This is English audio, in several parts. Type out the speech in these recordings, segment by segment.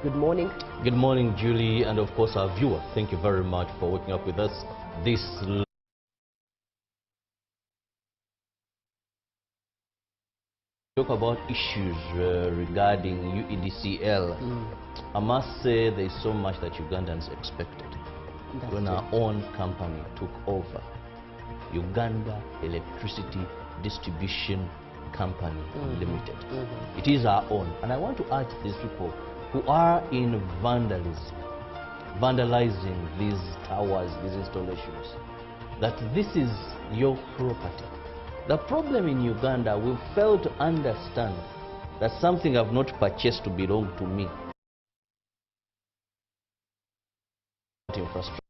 Good morning. Good morning, Julie, and of course our viewer. Thank you very much for waking up with us this talk about issues regarding UEDCL. I must say there is so much that Ugandans expected. When our own company took over, Uganda Electricity Distribution Company Limited. It is our own, and I want to urge these people who are in vandalizing these towers, these installations, that this is your property. The problem in Uganda, we fail to understand that something I've not purchased to belong to me. Infrastructure.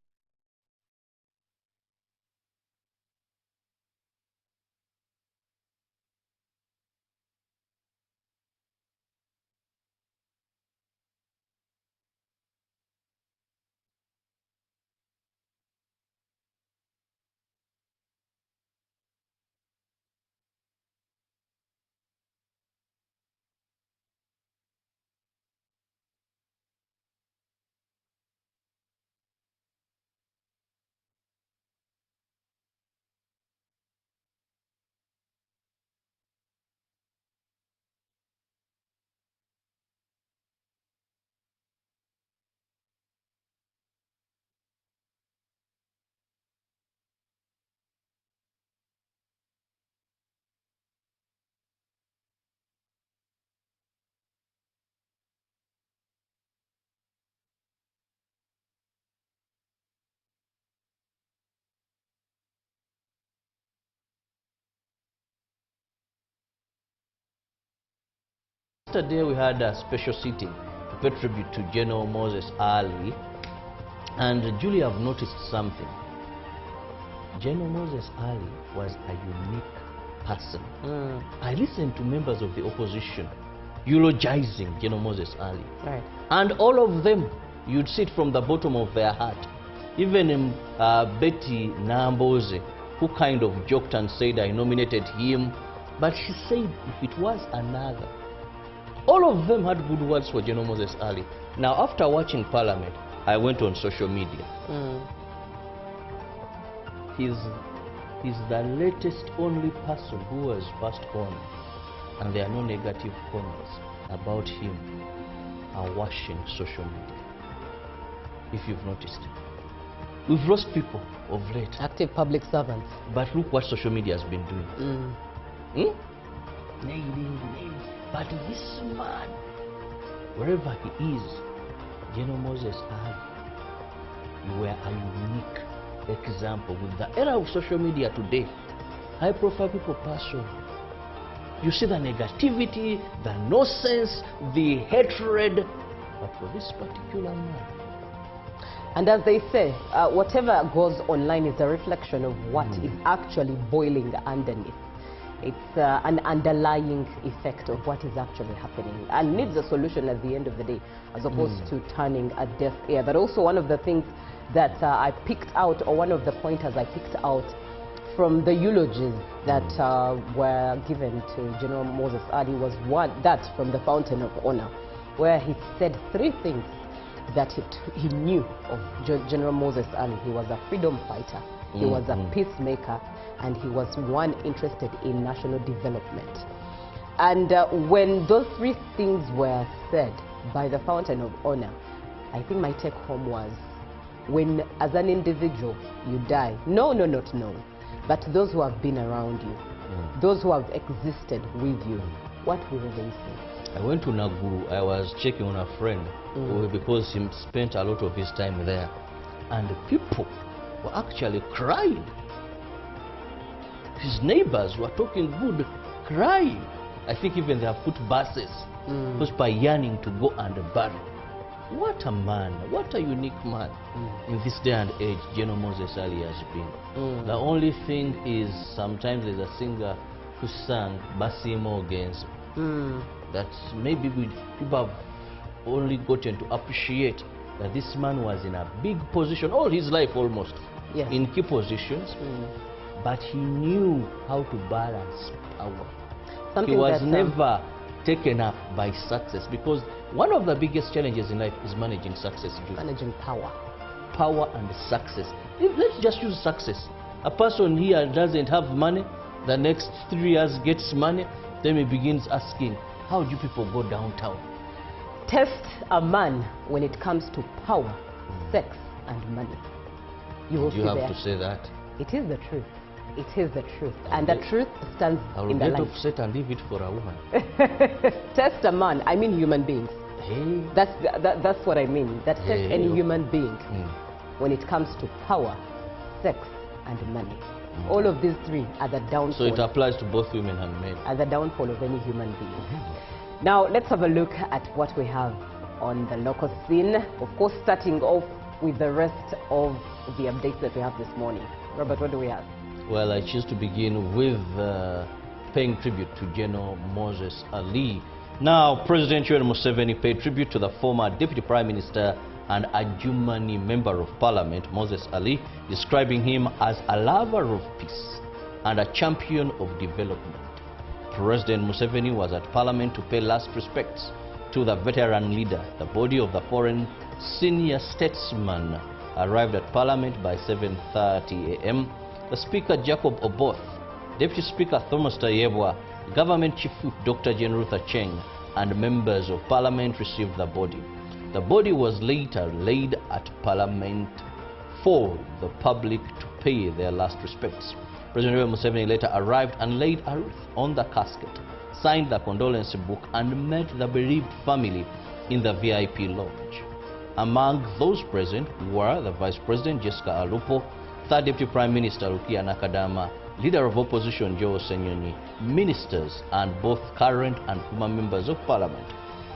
Yesterday we had a special sitting to pay tribute to General Moses Ali, and Julie, have noticed something. General Moses Ali was a unique person. I listened to members of the opposition eulogizing General Moses Ali, and all of them, you'd see it from the bottom of their heart. Even Betty Namboze, who kind of joked and said, I nominated him, but she said if it was another. All of them had good words for General Moses Ali. Now, after watching Parliament, I went on social media. He's the latest only person who was passed on, and there are no negative comments about him washing social media. If you've noticed, we've lost people of late. Active public servants. But look what social media has been doing. Nailing. But this man, wherever he is, General Moses Ali, you were a unique example. With the era of social media today, high-profile people pass on. You see the negativity, the nonsense, the hatred, but for this particular man. And as they say, whatever goes online is a reflection of what is actually boiling underneath. It's an underlying effect of what is actually happening and needs a solution at the end of the day, as opposed to turning a deaf ear. But also one of the things that I picked out, or one of the pointers I picked out from the eulogies that were given to General Moses Ali was that from the Fountain of Honor, where he said three things that he knew of General Moses Ali. He was a freedom fighter, he was a peacemaker, and he was one interested in national development. And when those three things were said by the Fountain of Honor, I think my take home was, when as an individual you die, not known, but those who have been around you, those who have existed with you, what will they say? I went to Naguru. I was checking on a friend because he spent a lot of his time there, and the people were actually crying. His neighbors were talking good, crying. I think even they have put buses just by yearning to go and bury. What a man, what a unique man in this day and age General Moses Ali has been. The only thing is, sometimes there's a singer who sang Basimo Genzo. That maybe people have only gotten to appreciate that this man was in a big position all his life almost, in key positions. But he knew how to balance power. He was never taken up by success, because one of the biggest challenges in life is managing success. Managing power. Power and success. Let's just use success. A person here doesn't have money, the next 3 years gets money, then he begins asking, how do people go downtown? Test a man when it comes to power, sex, and money. You will You see have there. to say that. It is the truth. It is the truth. And the truth stands I will in the get light. upset and leave it for a woman. Test a man, I mean human beings. Hey. That's what I mean. That test Hey. any human being Mm. when it comes to power, sex, and money. All of these three are the downfall. So it applies to both women and men. Are the downfall of any human being. Now let's have a look at what we have on the local scene. Of course, starting off with the rest of the updates that we have this morning. Robert, what do we have? Well, I choose to begin with paying tribute to General Moses Ali. Now, President Yoweri Museveni paid tribute to the former Deputy Prime Minister and Adjumani Member of Parliament, Moses Ali, describing him as a lover of peace and a champion of development. President Museveni was at Parliament to pay last respects to the veteran leader. The body of the foreign senior statesman arrived at Parliament by 7:30 a.m. The Speaker Jacob Oboth, Deputy Speaker Thomas Tayebwa, Government Chief Whip Dr. Jane Ruther Cheng, and members of Parliament received the body. The body was later laid at Parliament for the public to pay their last respects. President Yoweri Museveni later arrived and laid a wreath on the casket, signed the condolence book, and met the bereaved family in the VIP lounge. Among those present were the Vice President Jessica Alupo, Third Deputy Prime Minister Rukia Nakadama, Leader of Opposition Joe Senyonyi, ministers, and both current and former members of Parliament.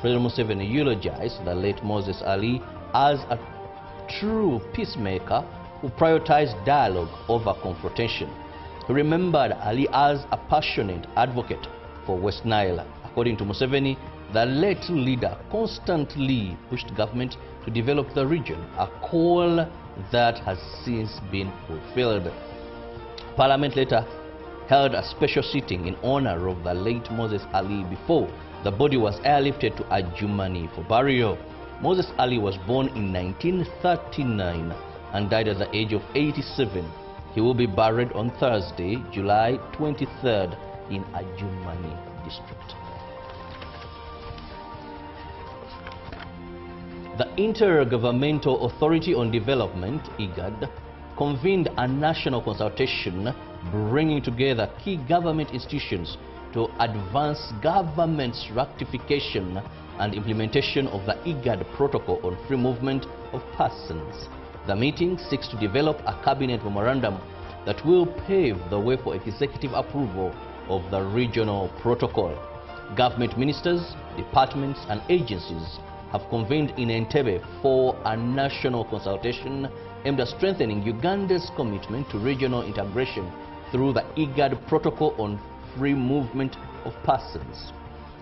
President Museveni eulogized the late Moses Ali as a true peacemaker who prioritized dialogue over confrontation. He remembered Ali as a passionate advocate for West Nile. According to Museveni, the late leader constantly pushed government to develop the region, a call that has since been fulfilled. Parliament later held a special sitting in honor of the late Moses Ali before the body was airlifted to Adjumani for burial. Moses Ali was born in 1939 and died at the age of 87. He will be buried on Thursday, July 23rd in Adjumani district. The Intergovernmental Authority on Development, IGAD, convened a national consultation bringing together key government institutions to advance government's ratification and implementation of the IGAD Protocol on Free Movement of Persons. The meeting seeks to develop a cabinet memorandum that will pave the way for executive approval of the regional protocol. Government ministers, departments, and agencies have convened in Entebbe for a national consultation aimed at strengthening Uganda's commitment to regional integration through the IGAD Protocol on Free Movement of Persons.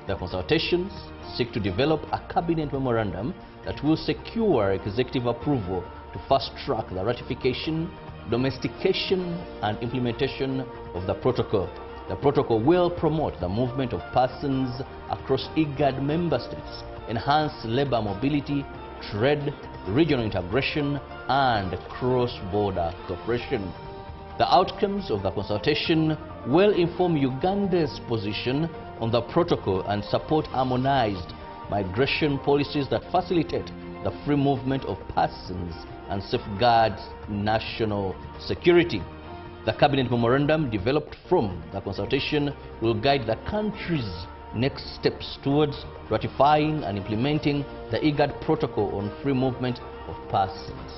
The consultations seek to develop a cabinet memorandum that will secure executive approval to fast-track the ratification, domestication, and implementation of the protocol. The protocol will promote the movement of persons across IGAD member states, enhance labor mobility, trade, regional integration, and cross-border cooperation. The outcomes of the consultation will inform Uganda's position on the protocol and support harmonized migration policies that facilitate the free movement of persons and safeguard national security. The cabinet memorandum developed from the consultation will guide the country's next steps towards ratifying and implementing the IGAD Protocol on Free Movement of Persons.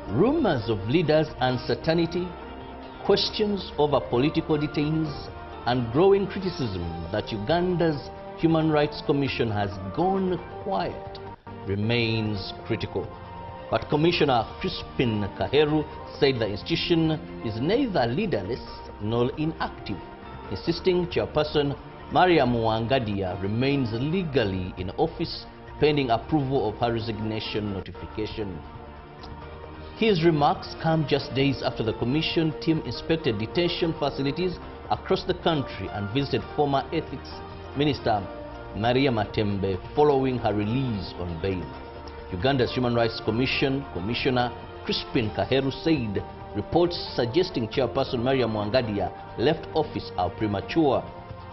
Rumors of leaders' uncertainty, questions over political detainees, and growing criticism that Uganda's Human Rights Commission has gone quiet remains critical. But Commissioner Crispin Kaheru said the institution is neither leaderless nor inactive, insisting Chairperson Maria Muangadia remains legally in office pending approval of her resignation notification. His remarks come just days after the Commission team inspected detention facilities across the country and visited former Ethics Minister Maria Matembe following her release on bail. Uganda's Human Rights Commission Commissioner Crispin Kaheru said reports suggesting Chairperson Maria Mwangadia left office are premature.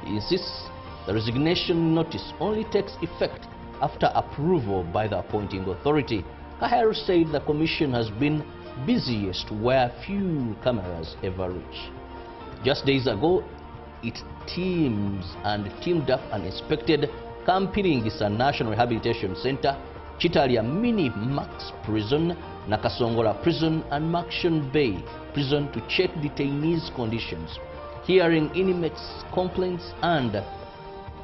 He insists the resignation notice only takes effect after approval by the appointing authority. Kaheru said the commission has been busiest where few cameras ever reach. Just days ago, it teamed up and inspected Kampiringisa National Rehabilitation Center, Chitalia Mini Max Prison, Nakasongola Prison and Makshan Bay Prison to check detainees' conditions, hearing inmates' complaints and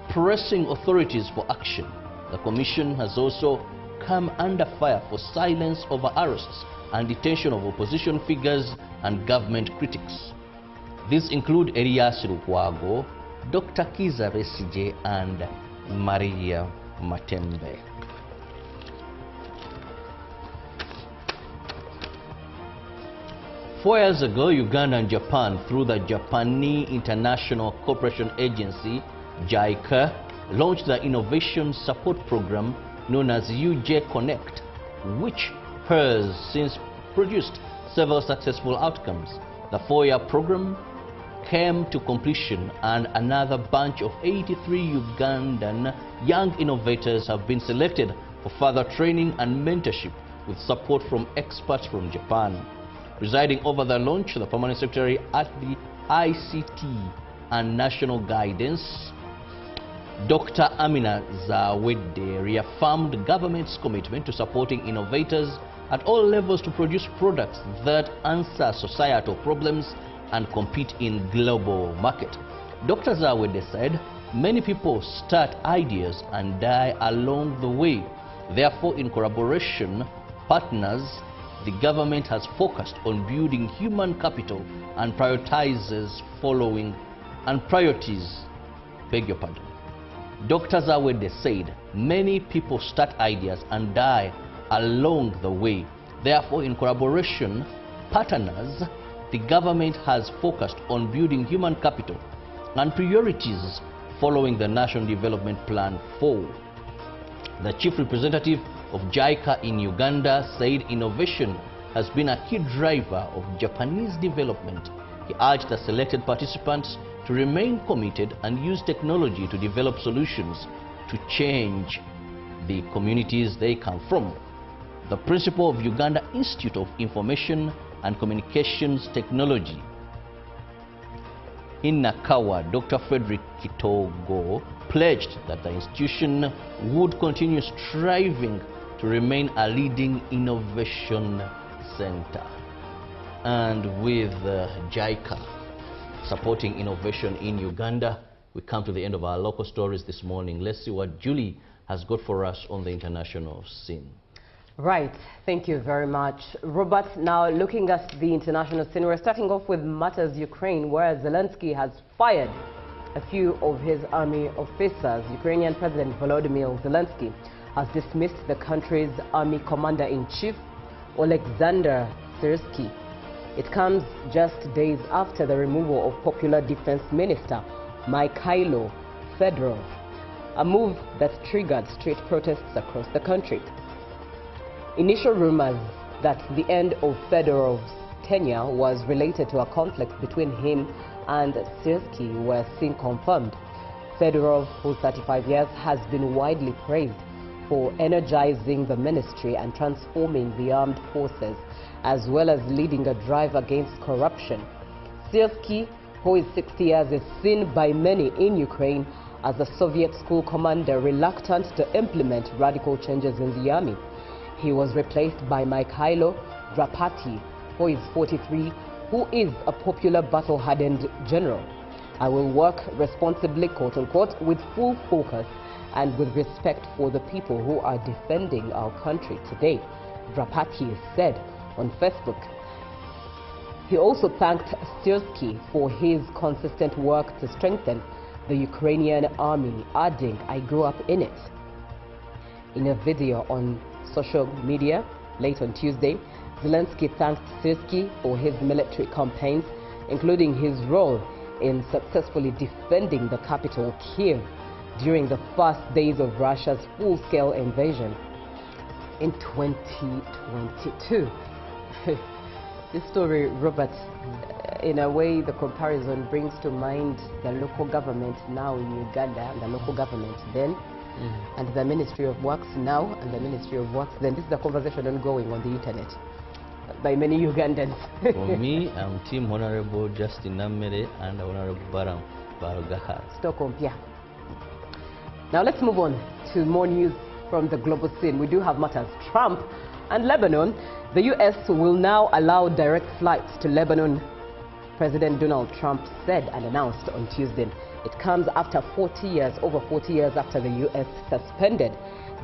pressing authorities for action. The commission has also come under fire for silence over arrests and detention of opposition figures and government critics. These include Elias Lukwago, Dr. Kiza Besigye and Maria Matembe. Four years ago, Uganda and Japan, through the Japanese International Cooperation Agency, JICA, launched the Innovation Support Program known as UJ Connect, which has since produced several successful outcomes. The four-year program came to completion and another bunch of 83 Ugandan young innovators have been selected for further training and mentorship with support from experts from Japan. Presiding over the launch, the Permanent Secretary at the ICT and National Guidance, Dr. Amina Zawede, reaffirmed the government's commitment to supporting innovators at all levels to produce products that answer societal problems and compete in global market. Dr. Zawede said, many people start ideas and die along the way. Therefore, in collaboration partners, the government has focused on building human capital and priorities. Beg your pardon. Dr. Zawede said, many people start ideas and die along the way. Therefore, in collaboration partners, the government has focused on building human capital and priorities following the National Development Plan 4. The chief representative of JICA in Uganda said innovation has been a key driver of Japanese development. He urged the selected participants to remain committed and use technology to develop solutions to change the communities they come from. The principal of Uganda Institute of Information and Communications Technology in Nakawa, Dr. Frederick Kitogo, pledged that the institution would continue striving to remain a leading innovation center. And with JICA supporting innovation in Uganda, we come to the end of our local stories this morning. Let's see what Julie has got for us on the international scene. Right, thank you very much, Robert. Now looking at the international scene, we're starting off with matters Ukraine, where Zelensky has fired a few of his army officers. Ukrainian President Volodymyr Zelensky has dismissed the country's army commander-in-chief, Oleksandr Syrsky. It comes just days after the removal of popular defense minister Mikhailo Fedorov, a move that triggered street protests across the country. Initial rumors that the end of Fedorov's tenure was related to a conflict between him and Syrsky were soon confirmed. Fedorov, who's 35 years, has been widely praised for energizing the ministry and transforming the armed forces, as well as leading a drive against corruption. Syrsky, who is 60 years, is seen by many in Ukraine as a Soviet school commander reluctant to implement radical changes in the army. He was replaced by Mikhailo Drapati, who is 43, who is a popular battle-hardened general. I will work responsibly, quote-unquote, with full focus and with respect for the people who are defending our country today, Drapati said on Facebook. He also thanked Syrsky for his consistent work to strengthen the Ukrainian army, adding, "I grew up in it." In a video on social media late on Tuesday, Zelensky thanked Syrsky for his military campaigns, including his role in successfully defending the capital, Kiev, during the first days of Russia's full-scale invasion in 2022. This story, Robert, in a way, the comparison brings to mind the local government now in Uganda and the local government then, and the Ministry of Works now and the Ministry of Works then. This is a conversation ongoing on the internet by many Ugandans. For me, I'm Team Honorable Justin Namere and Honorable Baram Barogahar. Stockholm, yeah. Now let's move on to more news from the global scene. We do have matters. Trump and Lebanon. The U.S. will now allow direct flights to Lebanon, President Donald Trump said and announced on Tuesday. It comes after 40 years, over 40 years after the U.S. suspended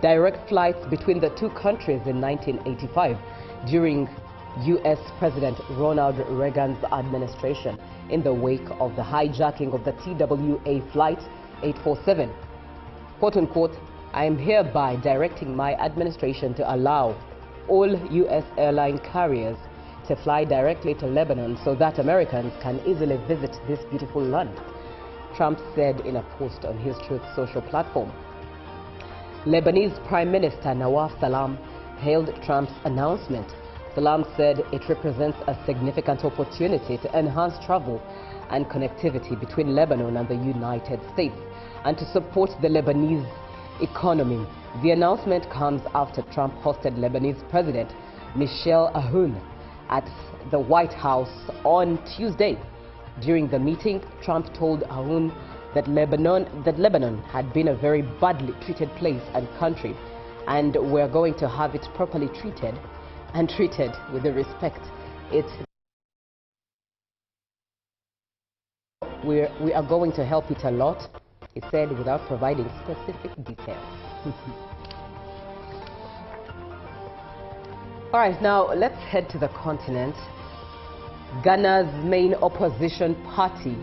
direct flights between the two countries in 1985 during U.S. President Ronald Reagan's administration in the wake of the hijacking of the TWA Flight 847. Quote unquote, I am hereby directing my administration to allow all U.S. airline carriers to fly directly to Lebanon so that Americans can easily visit this beautiful land, Trump said in a post on his Truth Social platform. Lebanese Prime Minister Nawaf Salam hailed Trump's announcement. Salam said it represents a significant opportunity to enhance travel and connectivity between Lebanon and the United States and to support the Lebanese economy. The announcement comes after Trump hosted Lebanese President Michel Aoun at the White House on Tuesday. During the meeting, Trump told Aoun that Lebanon had been a very badly treated place and country, and we're going to have it properly treated and treated with the respect we are going to help it a lot, he said, without providing specific details. All right, now let's head to the continent. Ghana's main opposition party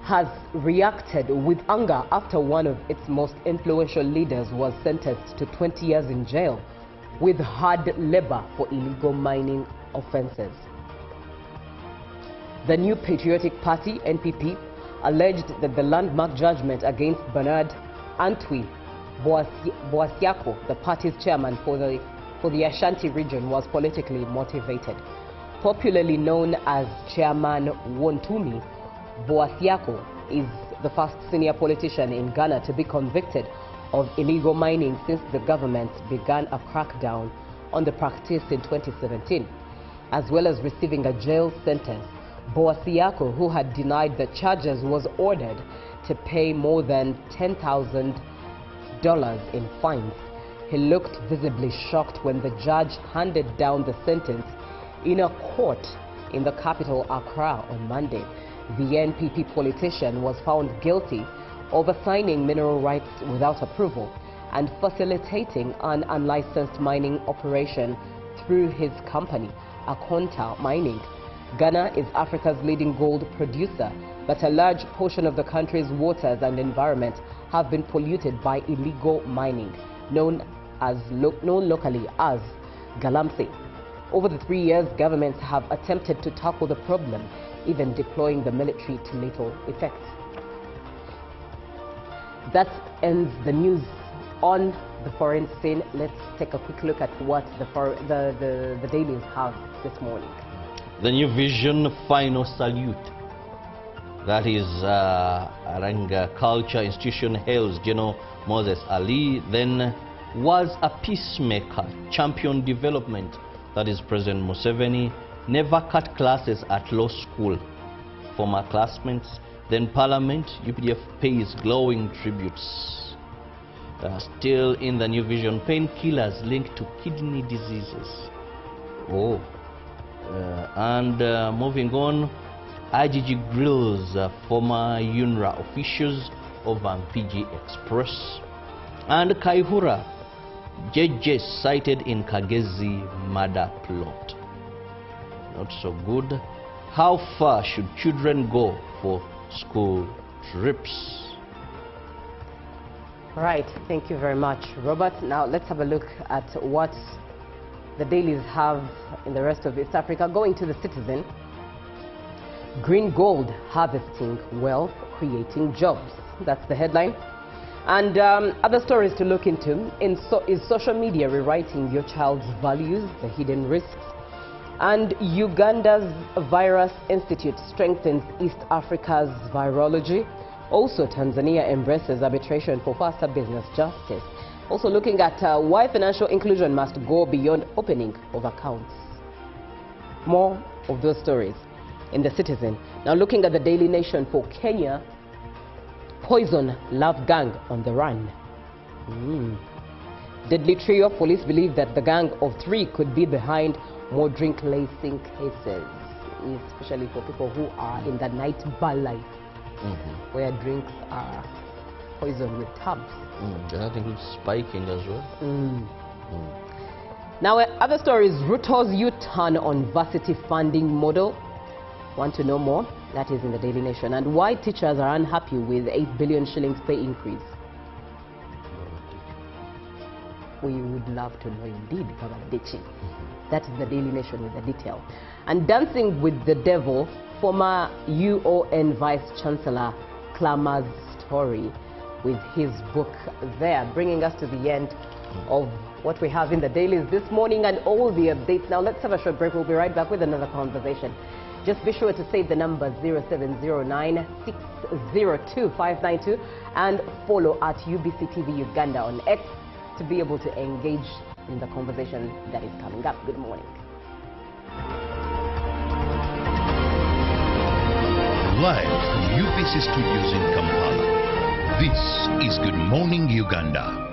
has reacted with anger after one of its most influential leaders was sentenced to 20 years in jail with hard labor for illegal mining offenses. The New Patriotic Party, NPP, alleged that the landmark judgment against Bernard Antwi Boasiako, the party's chairman for the Ashanti region, was politically motivated. Popularly known as Chairman Wontumi, Boasiako is the first senior politician in Ghana to be convicted of illegal mining since the government began a crackdown on the practice in 2017. As well as receiving a jail sentence, Boasiako, who had denied the charges, was ordered to pay more than $10,000 in fines. He looked visibly shocked when the judge handed down the sentence in a court in the capital, Accra, on Monday. The NPP politician was found guilty of assigning mineral rights without approval and facilitating an unlicensed mining operation through his company, Akonta Mining. Ghana is Africa's leading gold producer, but a large portion of the country's waters and environment have been polluted by illegal mining, known locally as galamsey. Over the 3 years, governments have attempted to tackle the problem, even deploying the military to little effect. That ends the news on the foreign scene. Let's take a quick look at what the dailies have this morning. The New Vision final salute. That is Aranga Culture Institution hails General Moses Ali, then was a peacemaker, champion development. That is President Museveni, never cut classes at law school. Former classmates, then Parliament, UPDF pays glowing tributes. Still in the New Vision, painkillers linked to kidney diseases. Moving on, IGG grills former UNRA officials of Mpigi Express. And Kaihura, JJ cited in Kagezi murder plot. Not so good. How far should children go for school trips? Right, thank you very much, Robert. Now let's have a look at what the dailies have in the rest of East Africa. Going to the Citizen, Green gold harvesting wealth, creating jobs. That's the headline. And other stories to look into is social media rewriting your child's values, the hidden risks. And Uganda's Virus Institute strengthens East Africa's virology. Also, Tanzania embraces arbitration for faster business justice. Also looking at why financial inclusion must go beyond opening of accounts. More of those stories in The Citizen. Now looking at the Daily Nation for Kenya, poison love gang on the run. Deadly trio, police believe that the gang of 3 could be behind more drink lacing cases, especially for people who are in the night bar life, where drinks are poisoned with tubs. That includes spiking as well. Now, other stories, Ruto's U-turn on varsity funding model. Want to know more? That is in the Daily Nation. And why teachers are unhappy with 8 billion shillings pay increase. We would love to know indeed, Baba Dechi. That is the Daily Nation with the detail. And dancing with the devil, former UON Vice Chancellor Klama's story with his book there, bringing us to the end of what we have in the dailies this morning and all the updates. Now let's have a short break. We'll be right back with another conversation. Just be sure to save the number 0709 602 592 and follow at UBC TV Uganda on X to be able to engage in the conversation that is coming up. Good morning. Live from UBC Studios in Kampala, this is Good Morning Uganda.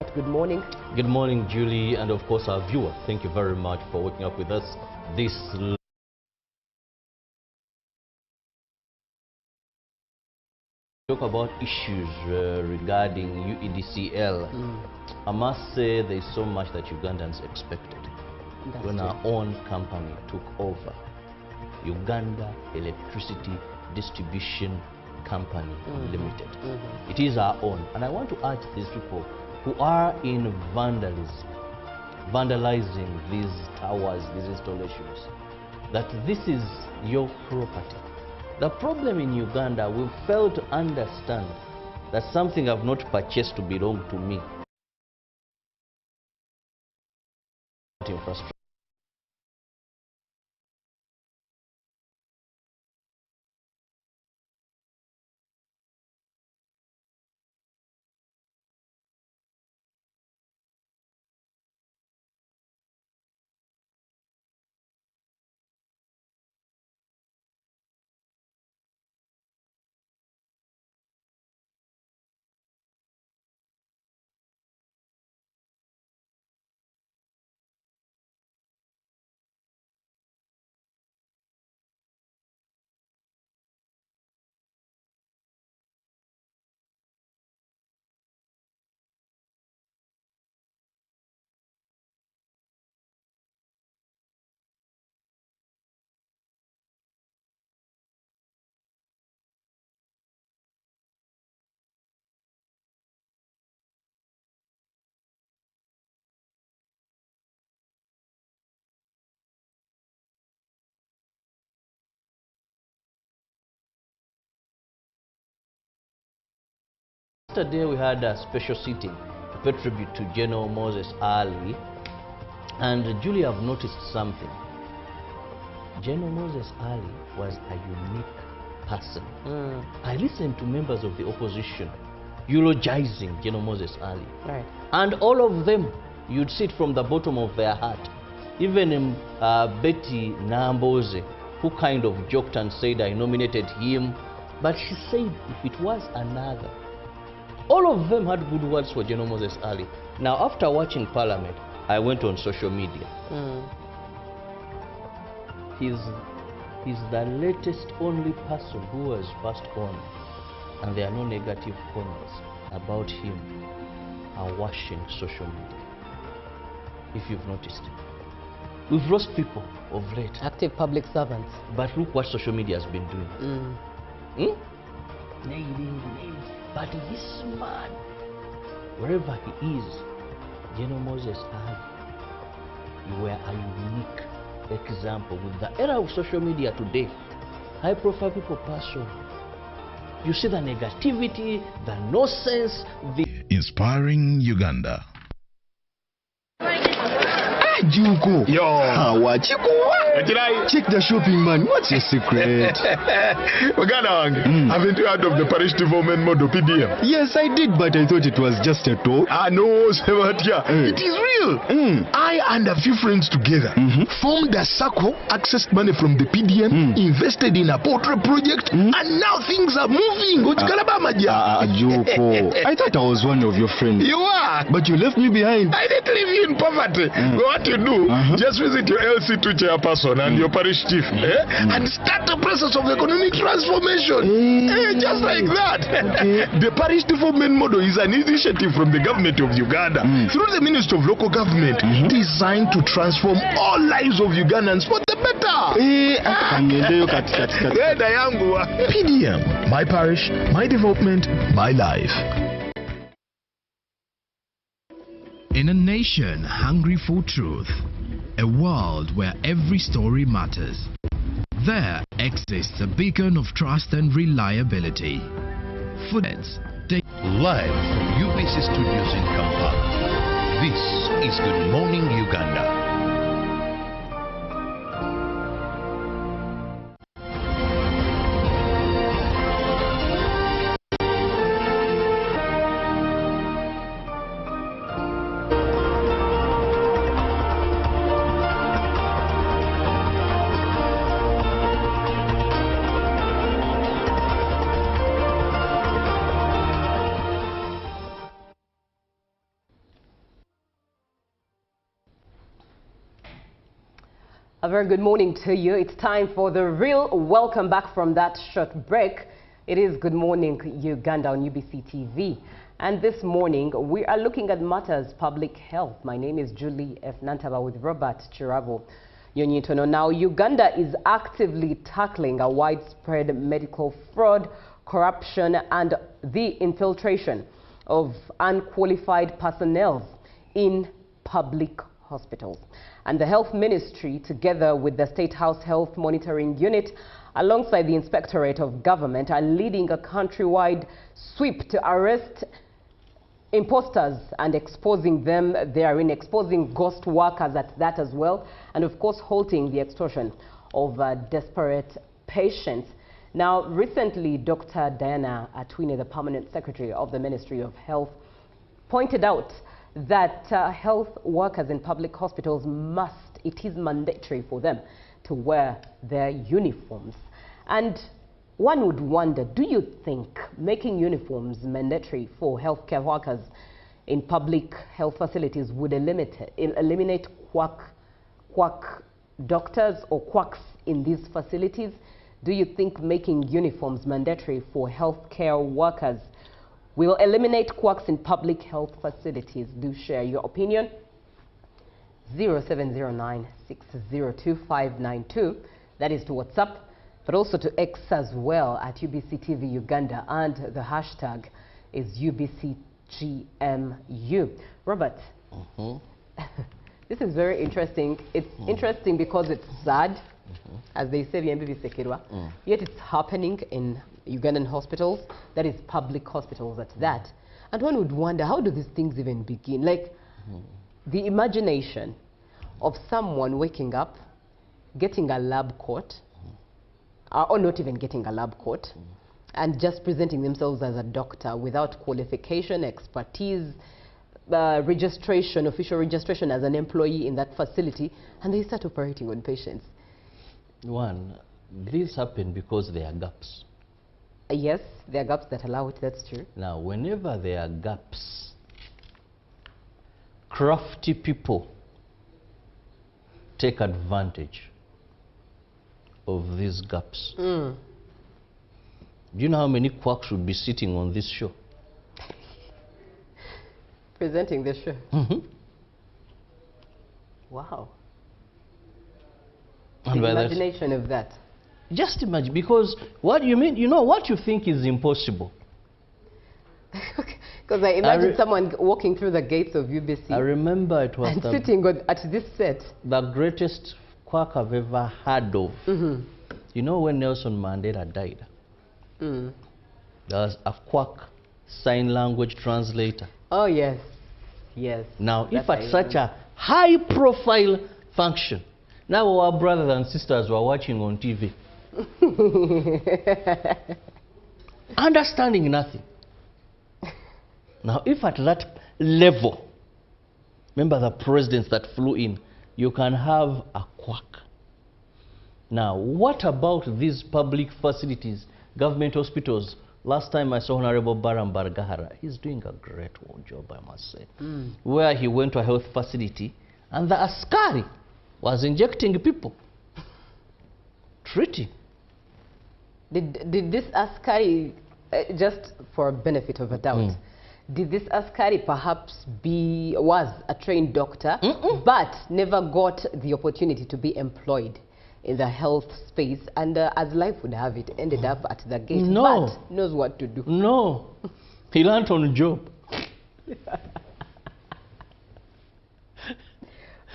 Good morning. Good morning, Julie, and of course our viewer. Thank you very much for waking up with us this talk about issues regarding UEDCL. I must say there is so much that Ugandans expected when our own company took over. Uganda Electricity Distribution Company Limited. It is our own, and I want to urge these people who are in vandalizing these towers, these installations, that this is your property. The problem in Uganda, we fail to understand that something I've not purchased to belong to me. Infrastructure. Yesterday we had a special sitting to pay tribute to General Moses Ali, and Julie, have noticed something. General Moses Ali was a unique person. I listened to members of the opposition eulogizing General Moses Ali, and all of them, you'd see it from the bottom of their heart. Even Betty Namboze, who kind of joked and said I nominated him, but she said if it was another. All of them had good words for General Moses Ali. Now, after watching Parliament, I went on social media. He's the latest only person who was passed on, and there are no negative comments about him are washing social media. If you've noticed, we've lost people of late. Active public servants. But look what social media has been doing. Nailing. But this man, wherever he is, General Moses Ali, you were a unique example. With the era of social media today, high-profile people pass on. You see the negativity, the nonsense, the... Inspiring Uganda. Juko. Yo. Check the shopping, man. What's your secret? Haven't you heard of the parish development model PDM? Yes, I did, but I thought it was just a talk. No, Sebatia. It is real. I and a few friends together formed a circle, accessed money from the PDM, invested in a poultry project, and now things are moving. Juko. I thought I was one of your friends. You are. But you left me behind. I didn't leave you in poverty. What you do, just visit your LC2 chairperson and your parish chief and start the process of economic transformation. Just like that. The parish development model is an initiative from the government of Uganda through the Ministry of Local Government designed to transform all lives of Ugandans for the better. PDM, my parish, my development, my life. In a nation hungry for truth, a world where every story matters, there exists a beacon of trust and reliability. Live from UBC Studios in Kampala, this is Good Morning Uganda. A very good morning to you. It's time for the real welcome back from that short break. It is Good Morning Uganda on UBC TV. And this morning, we are looking at matters public health. My name is Julie F. Nantaba with Robert Chirabo Yonyitono. Now, Uganda is actively tackling a widespread medical fraud, corruption, and the infiltration of unqualified personnel in public hospitals. And the Health Ministry, together with the State House Health Monitoring Unit, alongside the Inspectorate of Government, are leading a countrywide sweep to arrest imposters and exposing them therein, exposing ghost workers at that as well, and of course halting the extortion of desperate patients. Now, recently, Dr. Diana Atwine, the Permanent Secretary of the Ministry of Health, pointed out that health workers in public hospitals it is mandatory for them to wear their uniforms. And one would wonder, do you think making uniforms mandatory for healthcare workers in public health facilities would eliminate quack doctors or quacks in these facilities? Do you think making uniforms mandatory for healthcare workers will eliminate quacks in public health facilities? Do share your opinion. 0709-602-592. That is to WhatsApp, but also to X as well at UBC TV Uganda, and the hashtag is UBCGMU. Robert, this is very interesting. It's interesting because it's sad, as they say, yet it's happening in Ugandan hospitals, that is public hospitals at that. And one would wonder, how do these things even begin? Like, the imagination of someone waking up, getting a lab coat, or not even getting a lab coat, and just presenting themselves as a doctor without qualification, expertise, registration, official registration as an employee in that facility, and they start operating on patients. One, this happened because there are gaps. Yes, there are gaps that allow it, that's true. Now, whenever there are gaps, crafty people take advantage of these gaps. Do you know how many quacks would be sitting on this show? Presenting this show? Wow. And the imagination of that. Just imagine, because what you mean, you know, what you think is impossible. Because I imagine someone walking through the gates of UBC. I remember it was sitting at this set. The greatest quack I've ever heard of. You know, when Nelson Mandela died, there was a quack sign language translator. Oh, yes. Yes. Now, if at such a high-profile function, now our brothers and sisters were watching on TV, understanding nothing. Now, if at that level, remember the presidents that flew in, you can have a quack. Now, what about these public facilities, government hospitals? Last time I saw Honorable Baram Bargahara, he's doing a great job, I must say, where he went to a health facility and the askari was injecting people, treating. Did this askari, just for benefit of a doubt, did this askari perhaps was a trained doctor, but never got the opportunity to be employed in the health space, and as life would have it, ended up at the gate, but knows what to do? No, he learned on the job.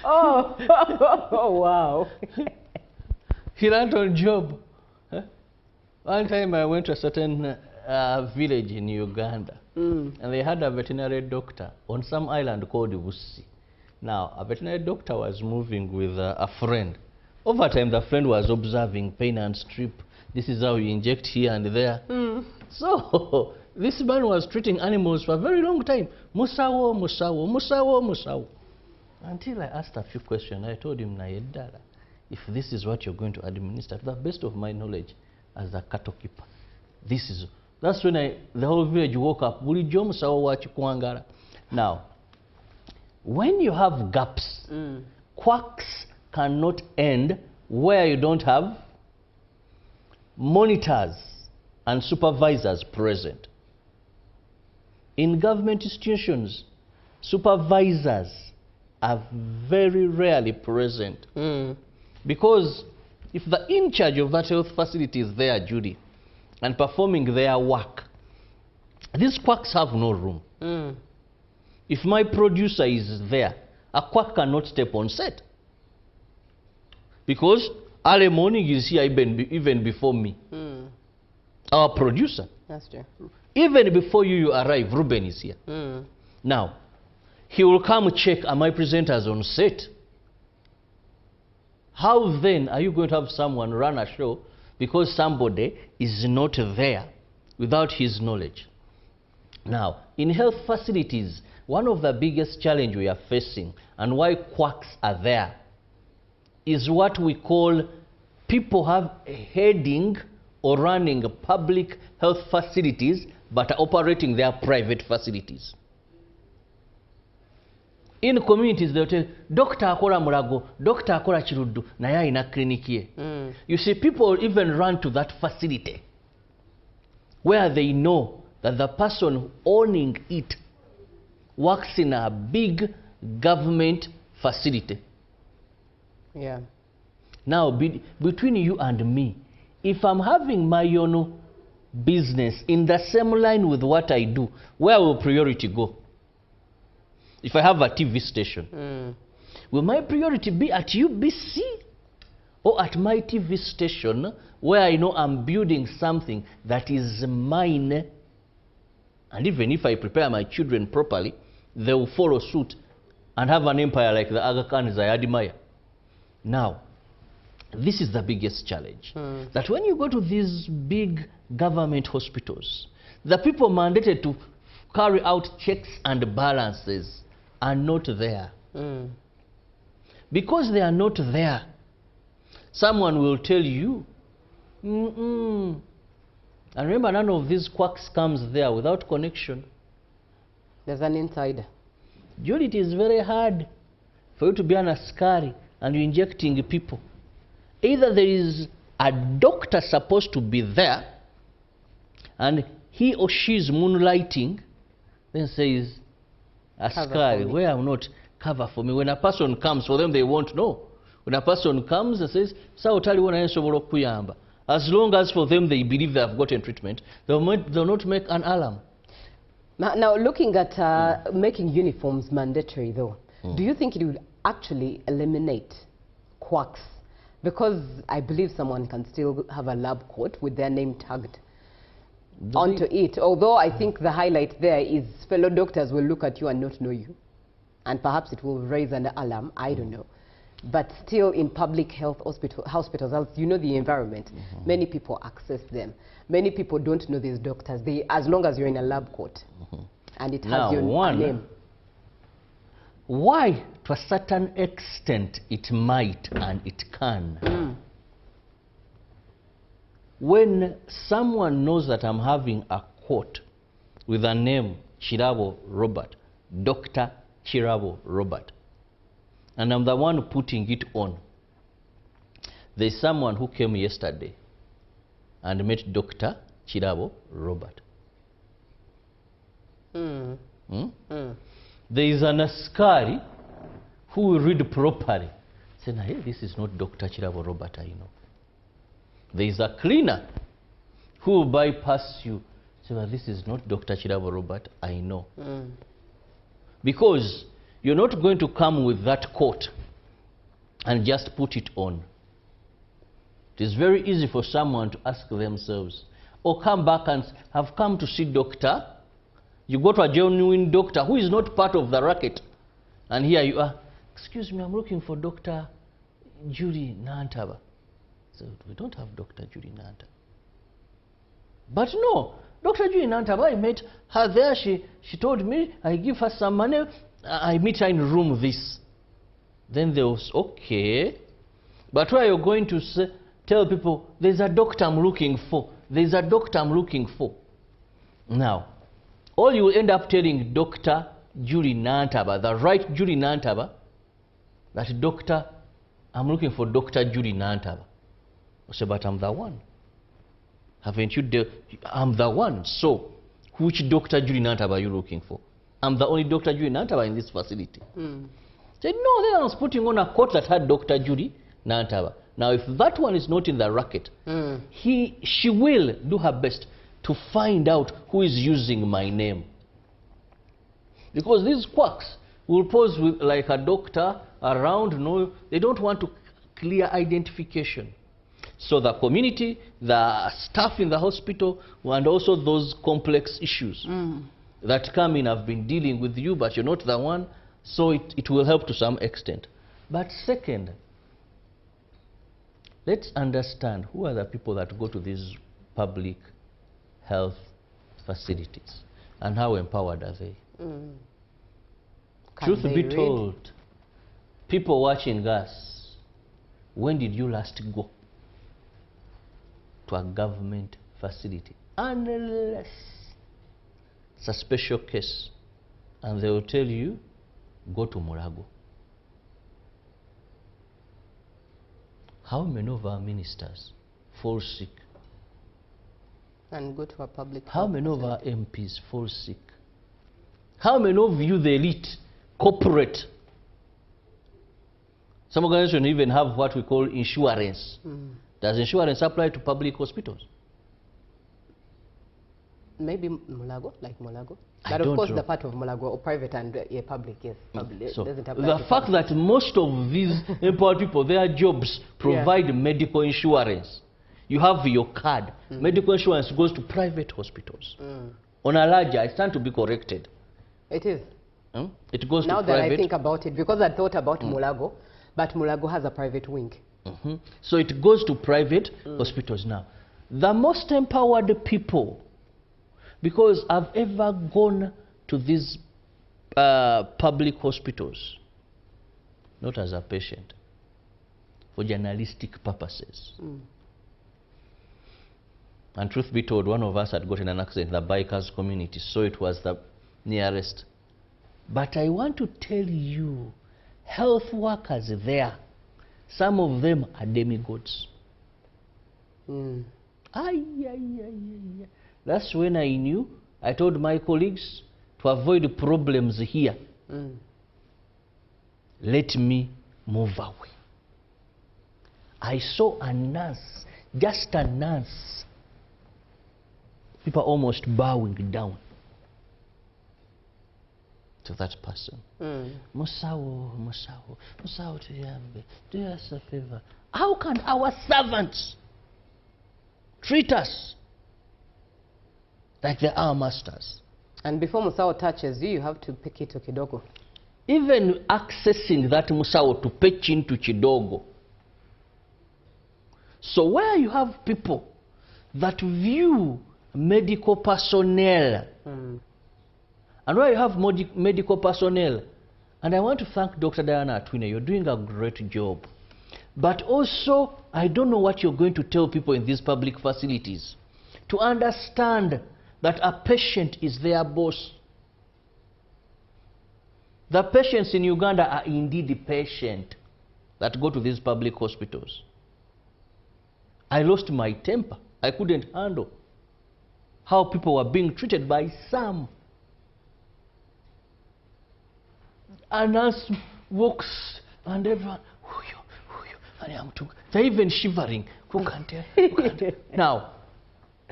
Oh, wow. He learned on the job. One time I went to a certain village in Uganda, and they had a veterinary doctor on some island called Busi. Now, a veterinary doctor was moving with a friend. Over time, the friend was observing pain and strip. This is how you inject here and there. So, this man was treating animals for a very long time. Musawo, musawo, musawo, musawo. Until I asked a few questions, I told him, Nayedala, if this is what you're going to administer, to the best of my knowledge, as a cattle keeper, that's when the whole village woke up. Now, when you have gaps, quacks cannot end where you don't have monitors and supervisors present. In government institutions, supervisors are very rarely present. Because if the in charge of that health facility is there, Judy, and performing their work, these quacks have no room. If my producer is there, a quack cannot step on set. Because early morning is here even before me. Our producer. That's true. Even before you arrive, Ruben is here. Now, he will come check, are my presenters on set? How then are you going to have someone run a show because somebody is not there without his knowledge? Now, in health facilities, one of the biggest challenges we are facing and why quacks are there is what we call people have heading or running public health facilities but are operating their private facilities. In communities, they'll tell Doctor Akora Murago, Doctor Akora Chiruddu, Naya ina kliniki. You see, people even run to that facility where they know that the person owning it works in a big government facility. Yeah. Now, between you and me, if I'm having my own business in the same line with what I do, where will priority go? If I have a TV station, will my priority be at UBC or at my TV station where I know I'm building something that is mine? And even if I prepare my children properly, they will follow suit and have an empire like the Aga Khans I admire. Now, this is the biggest challenge. That when you go to these big government hospitals, the people mandated to carry out checks and balances are not there. Because they are not there, someone will tell you, and remember, none of these quacks comes there without connection. There's an insider. Judy, it is very hard for you to be an askari and you're injecting people. Either there is a doctor supposed to be there and he or she is moonlighting, then says, askari, where I'm not, cover for me. When a person comes, for them they won't know. When a person comes and says, as long as for them they believe they have gotten treatment, they'll not make an alarm. Now looking at making uniforms mandatory though, do you think it would actually eliminate quacks? Because I believe someone can still have a lab coat with their name tagged onto it. Although I think the highlight there is fellow doctors will look at you and not know you. And perhaps it will raise an alarm, I don't know. But still in public health hospitals, as you know the environment, many people access them. Many people don't know these doctors, as long as you're in a lab coat. And it has your name. Why, to a certain extent, it might and it can. When someone knows that I'm having a coat with a name, Chirabo Robert, Dr. Chirabo Robert, and I'm the one putting it on, there's someone who came yesterday and met Dr. Chirabo Robert. There is an askari who will read properly. Say, hey, this is not Dr. Chirabo Robert, I know. There is a cleaner who will bypass you. Say, well, this is not Dr. Chirabo Robert, I know. Because you're not going to come with that coat and just put it on. It is very easy for someone to ask themselves, or come back and have come to see doctor. You go to a genuine doctor who is not part of the racket. And here you are, excuse me, I'm looking for Dr. Judy Nantaba. So we don't have Dr. Judy Nantaba. But no, Dr. Judy Nantaba, I met her there. She told me, I give her some money. I meet her in room this. Then there was, okay. But where you're going to say, tell people, there's a doctor I'm looking for. There's a doctor I'm looking for. Now, all you will end up telling Dr. Julie Nantaba, the right Julie Nantaba, that doctor, I'm looking for Dr. Judy Nantaba. I said, but I'm the one. Haven't you? I'm the one. So, which Dr. Judy Nantaba are you looking for? I'm the only Dr. Judy Nantaba in this facility. Said, no, then I was putting on a coat that had Dr. Judy Nantaba. Now, if that one is not in the racket, she will do her best to find out who is using my name. Because these quacks will pose with like a doctor around. No, they don't want to clear identification. So the community, the staff in the hospital, and also those complex issues that come in, have been dealing with you, but you're not the one. So it will help to some extent. But second, let's understand who are the people that go to these public health facilities and how empowered are they? Truth be told, people watching us, when did you last go to a government facility? Unless it's a special case and they will tell you, go to Mulago. How many of our ministers fall sick? And go to a public How many of our MPs fall sick? How many of you, the elite, corporate? Some organizations even have what we call insurance. Does insurance apply to public hospitals? Maybe Mulago, like Mulago. I But of don't course, know. the part of Mulago, or private and public, yes. Public, So doesn't apply the to fact public. that most of these empowered people, their jobs provide medical insurance. You have your card. Medical insurance goes to private hospitals. On a larger, I stand to be corrected. It is. It goes Now to that private. I think about it, because I thought about Mulago, but Mulago has a private wing. So it goes to private hospitals now. The most empowered people, because I've ever gone to these public hospitals, not as a patient, for journalistic purposes. And truth be told, one of us had gotten an accident in the bikers community, so it was the nearest. But I want to tell you, health workers there, some of them are demigods. That's when I knew. I told my colleagues to avoid problems here. Let me move away. I saw a nurse, just a nurse. People almost bowing down to that person. Musawo, Musawo, Musawo Tuyambe, do us a favor. How can our servants treat us like they are masters? And before Musao touches you, you have to pick it to kidogo. Even accessing that Musawo to pitch into Chidogo. So where you have people that view medical personnel, and where you have medical personnel, and I want to thank Dr. Diana Atwine, you're doing a great job. But also, I don't know what you're going to tell people in these public facilities to understand that a patient is their boss. The patients in Uganda are indeed patient that go to these public hospitals. I lost my temper. I couldn't handle how people were being treated by some. A nurse walks and everyone, they're even shivering. Who can tell? Who can tell? Now,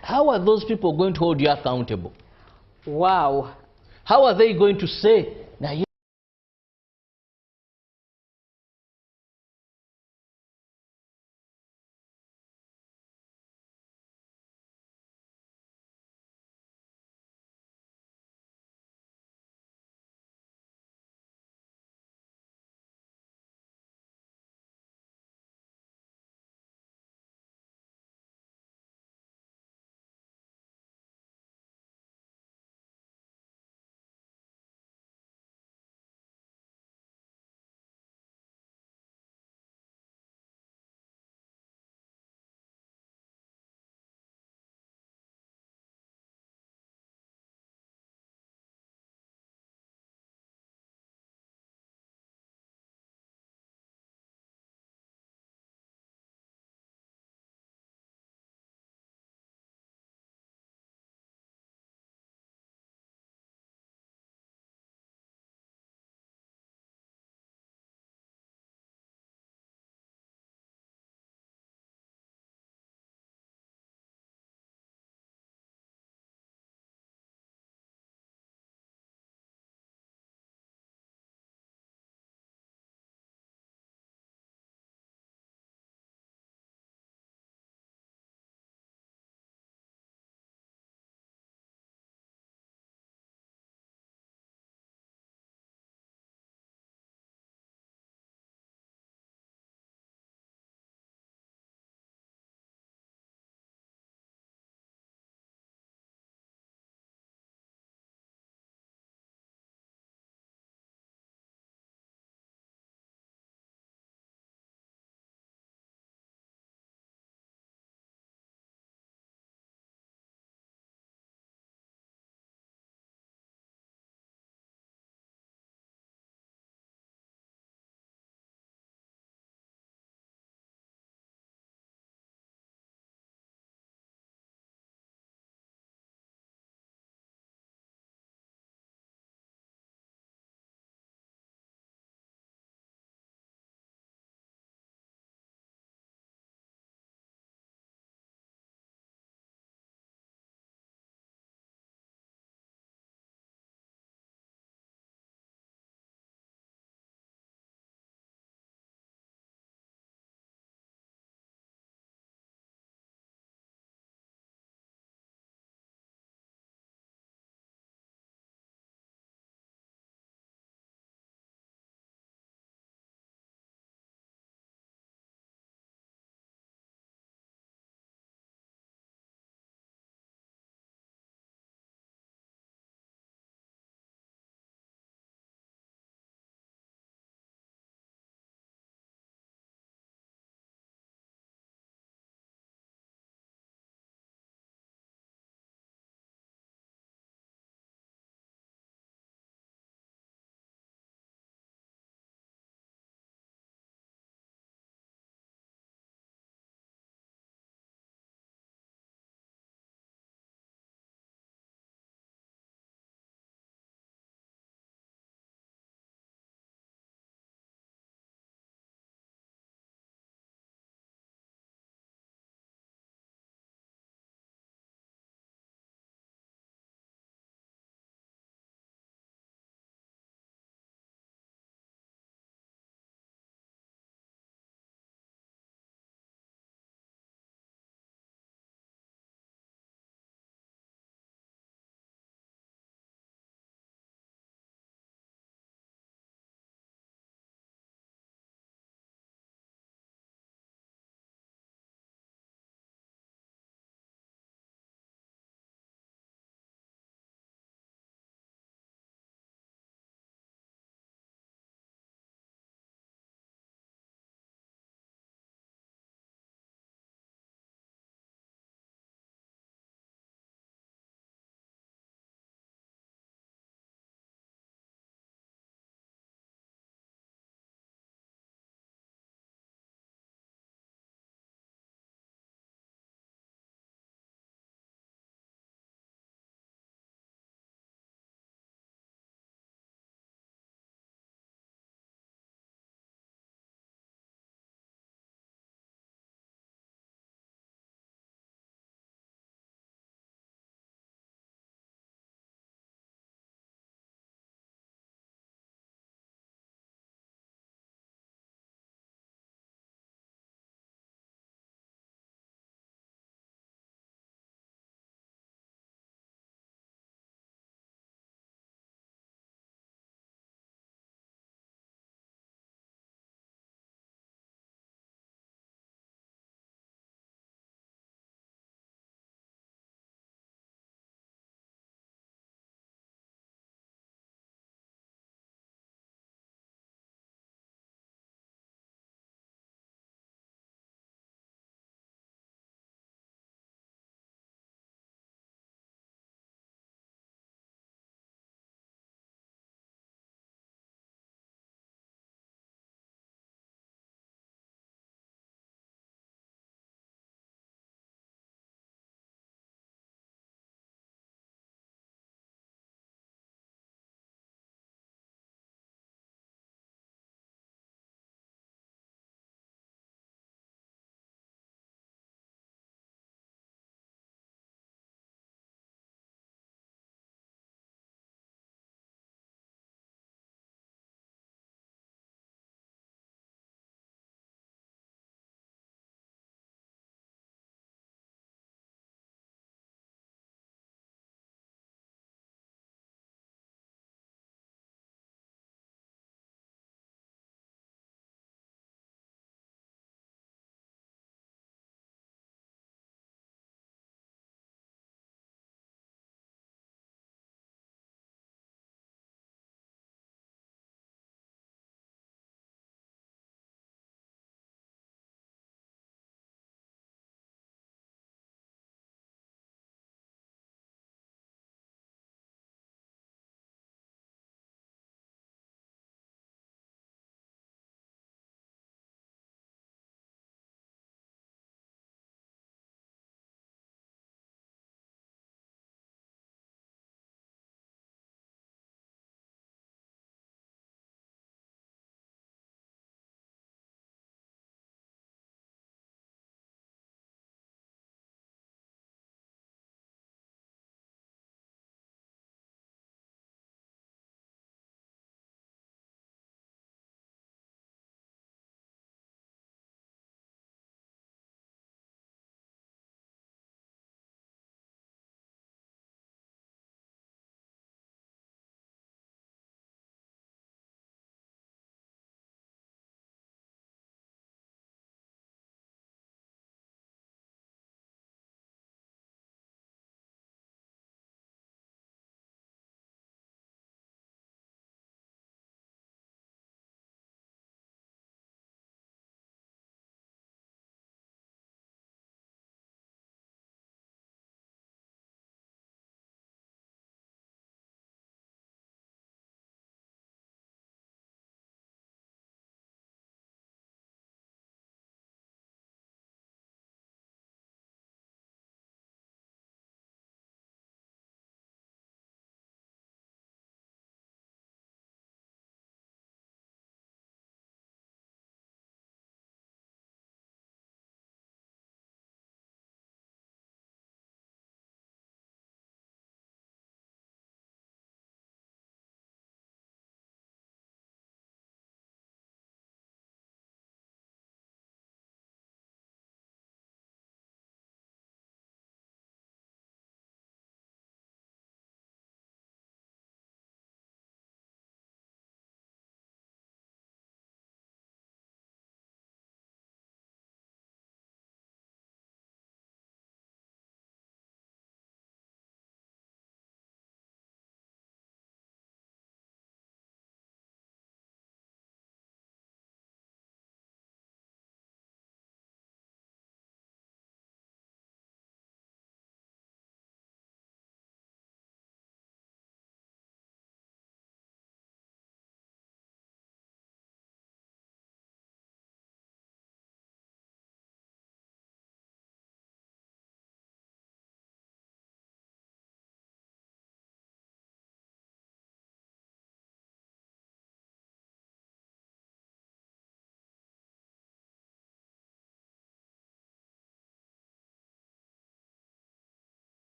how are those people going to hold you accountable? Wow. How are they going to say